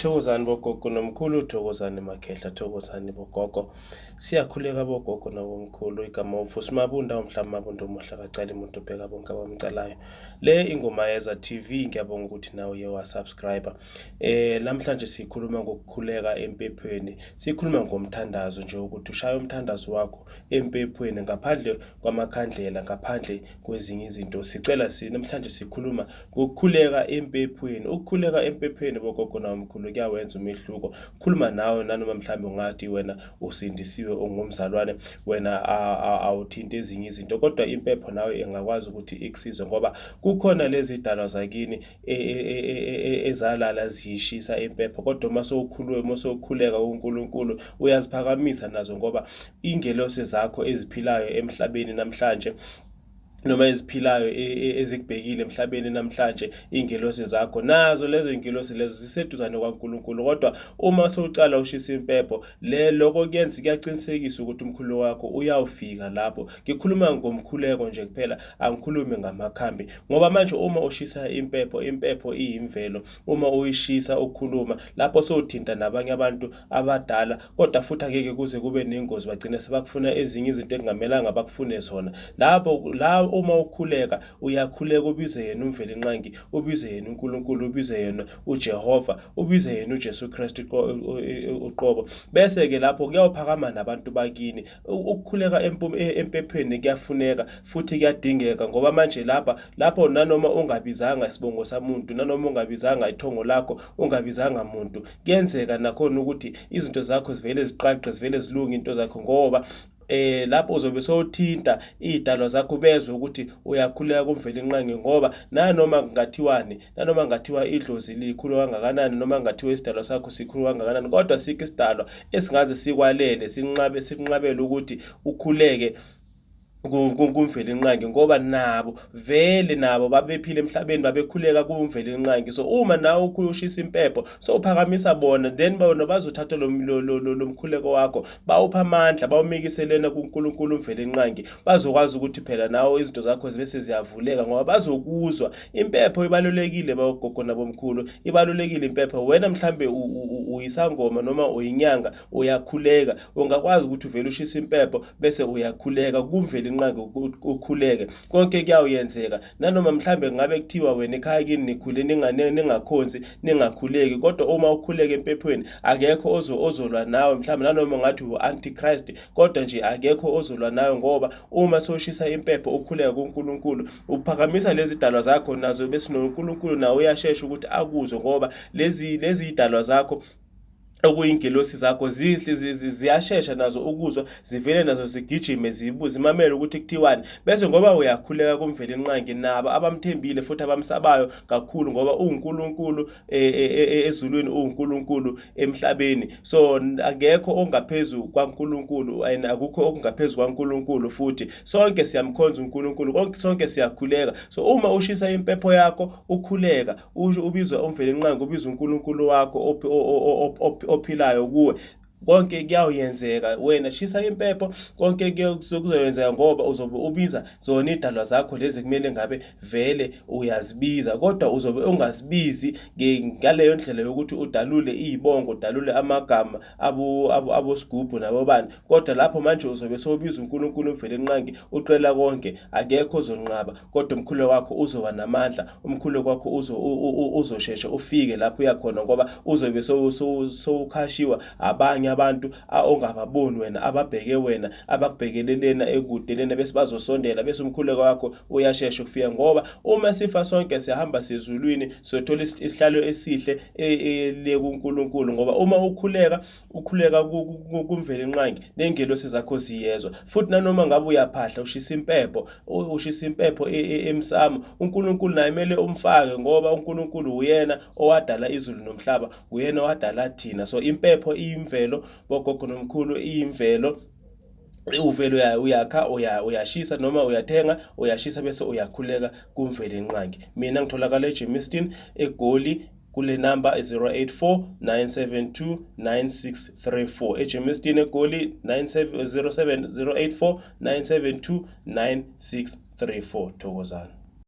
Thokozani bogogo nomkhulu, thokozani makhehla, thokozani bogogo. Siyakhuleka bogogo nabomkhulu. Igama uVusi Mabunda, umhlaba Mabunda omuhle kacala umuntu obheka bonke abamcalayo. Le ingoma yeza TV, ngiyabonga ukuthi nawe uye wasubscribe. Namhlanje sikhuluma ngokukhuleka empephweni. Sikhuluma ngomthandazo nje ukuthi ushaya umthandazo wakho empephweni ngaphandle kwamakhandlela, ngaphandle kwezinye izinto. Sicela namhlanje sikhuluma ngokukhuleka empephweni. Ukukhuleka empephweni bogogo nomkhulu kuyawenza umehluko. Khuluma nawe nanoma mhlawumbe ungathi wena usindisiwe ongumzalwane, wena awuthinta ezinye izinto, kodwa impepho nawe engakwazi ukuthi ikusize ngoba kukhona lezi dalo zakini ezalala ziyishisa impepho, kodwa mase ukhuleka kuNkulunkulu uyaziphakamisa nazo ngoba ingelosi zakho eziphilayo emhlabeni namhlanje noma eziphilayo ezikubhekile emhlabeni namhlanje, ingelosi zakho nazo lezo ingelosi lezo ziseduzane kwaNkulunkulu. Kodwa uma sowucala ushisa impepho lokho kuyaqinisekisa ukuthi umkhuleko wakho uyawufika lapho. Ngikhuluma ngomkhuleko nje kuphela, angikhulumi ngamakhambi ngoba manje uma ushisa impepho iyimvelo. Uma uyishisa ukhuluma lapho sowuthinta nabanye abantu abadala, kodwa futhi angeke kuze kube nengozi bagcina sebakufuna ezinye izinto ekungamelanga bakufune zona. Lapho uma ukhuleka uyakhuleka, ubize yena umvelinqangi, ubize yena uNkulunkulu, ubize yena uJehova, ubize yena uJesu Kristu uqobo. Bese ke lapho kuyawuphakama nabantu bakini. Ukukhuleka empepheni kuyafuneka futhi kuyadingeka ngoba manje lapho nanoma ungabizanga isibongo samuntu, nanoma ungabizanga ithongo lakho, ungabizanga muntu, kuyenzeka nakhona ukuthi izinto zakho zivele ziqaqe, zivele zilunge into zakho ngoba lapho uzobe sowuthinta idalo zakho bezwe ukuthi uyakhuleka kumvelinqangi ngoba nanoma ngathiwa idlozi likhulu kangakanani, noma ngathiwa isidalo sakho sikhulu kangakanani, kodwa sikho isidalo esingaze sikwalele sinqabele ukuthi ukhuleke kumvelinqangi ngoba nabo babephila emhlabeni babekhuleka kumvelinqangi. So uma nawe ukhulushisa impepho sowuphakamisa bona, then bona bazothatha lo mkhuleko wakho bawupha amandla, bawumikiselena kuNkulunkulu umvelinqangi, bazokwazi ukuthi phela nawe izinto zakho zibe seziyavuleka ngoba bazokuzwa. Impepho ibalulekile bagogo nabomkhulu, ibalulekile impepho. Wena mhlambe uyisangoma noma uyinyanga, uyakhuleka, ungakwazi ukuthi uvele ushisa impepho bese uyakhuleka kumvelinqangi ukhuleke. Konke kuyawenzeka nanoma mhlambe ngabe kuthiwa wena ekhaya kini nikhule ningakhonzi ningakhuleki, kodwa uma ukhuleka empephweni akekho ozolwa nawe. Mhlambe nanoma ngathi u-antichrist, kodwa nje akekho ozolwa nawe ngoba uma soshisa impepho ukhuleka kuNkulunkulu uphakamisa lezi dalwa zakho, nazo bese noNkulunkulu nawe uyashesha ukuthi akuzwe ngoba lezi dalwa zakho okuyingelosi zakho ziyashesha nazo ukuzwa, zivele nazo zigijime zimamele ukuthi kuthiwani. Bese ngoba uyakhuleka kumvelinqangi, nabo abamthembile futhi abamsabayo kakhulu ngoba uNkulunkulu ezulwini, uNkulunkulu emhlabeni. So akekho ongaphezulu kwaNkulunkulu and akukho okungaphezulu kwaNkulunkulu futhi. Sonke siyamkhonza uNkulunkulu, sonke siyakhuleka. So uma ushisa impepho yakho ukhuleka, ubizwa umvelinqangi, ubizwa uNkulunkulu wakho ophilayo kuwe, konke kuyawenzeka. Wena shisa impepho, konke kuzokwenzeka ngoba uzobe ubiza zona idalwa zakho lezi kumele ngabe vele uyazibiza, kodwa uzobe ungazibizi ngaleyo ndlela yokuthi udalule izibongo, udalule amagama abosigubhu nabobani, kodwa lapho manje uzobe sowubiza uNkulunkulu umvelinqangi uqela konke. Akekho ozonqaba, kodwa umkhuleko wakho uzoba namandla, umkhuleko wakho uzosheshe ufike lapho uyakhona ngoba uzobe sowukhashiwa abanye abantu ongababoni wena, ababheke wena, abakubhekelelena ekudelena, bese bazosondela, bese umkhuleko wakho uyashesha ukufika ngoba uma sifa sonke siyahamba sezulwini siyothola isihlalo esihle le kuNkulunkulu ngoba uma ukhuleka kumvelinqangi nengelosi zakho ziyezwa. Futhi nanoma ngabe uyaphahla ushisa impepho emsamo, uNkulunkulu naye kumele umfake ngoba uNkulunkulu uyena owadala izulu nomhlaba, uyena owadala thina. So impepho iyimvelo bogogo nomkhulu, iyimvelo. Uvelo uyakha, uyashisa noma uyathenga, uyashisa bese uyakhuleka kumvelinqangi. Mina ngitholakala eJemiston eGoli kule number 084-972-9634. eJemiston eGoli 08079729634. Thokozani.